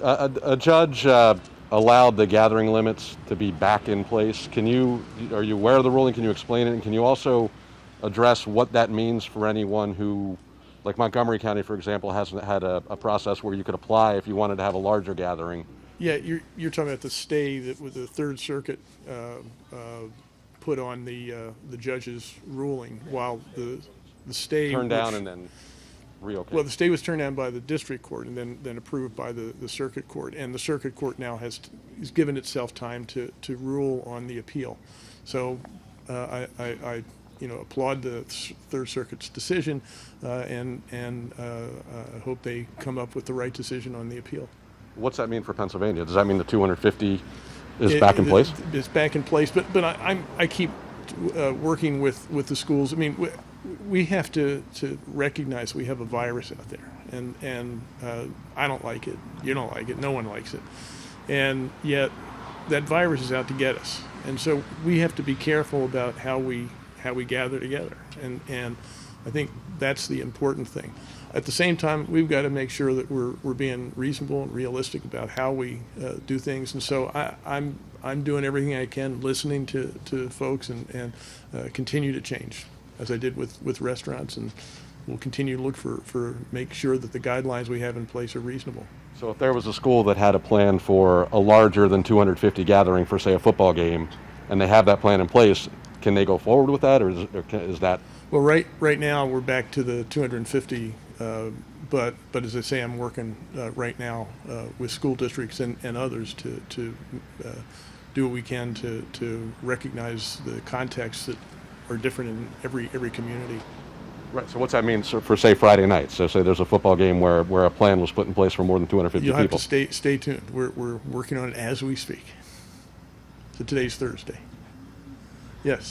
A judge allowed the gathering limits to be back in place. Are you aware of the ruling? Can you explain it? And can you also address what that means for anyone who, like Montgomery County, for example, hasn't had a process where you could apply if you wanted to have a larger gathering? Yeah, you're talking about the stay that with the Third Circuit put on the judge's ruling, while the stay Turned down which, and then reopened. well, the stay was turned down by the district court and then approved by the circuit court, and the circuit court now has given itself time to rule on the appeal. So I applaud the Third Circuit's decision, and I hope they come up with the right decision on the appeal. What's that mean for Pennsylvania? Does that mean the 250 is back in place? It's back in place, but I keep working with the schools. I mean, we have to recognize we have a virus out there, and I don't like it. You don't like it. No one likes it, and yet that virus is out to get us. And so we have to be careful about how we gather together, and I think that's the important thing. At the same time, we've got to make sure that we're being reasonable and realistic about how we do things. And so I'm doing everything I can, listening to folks, and continue to change, as I did with restaurants, and we'll continue to look for make sure that the guidelines we have in place are reasonable. So if there was a school that had a plan for a larger than 250 gathering for, say, a football game, and they have that plan in place, can they go forward with that, or is that? Well, right now we're back to the 250, but as I say, I'm working right now with school districts and others to do what we can to recognize the contexts that are different in every community. Right. So what's that mean for, say, Friday nights? So say there's a football game where a plan was put in place for more than 250 You'll people. have to stay tuned. We're working on it as we speak. So today's Thursday. Yes.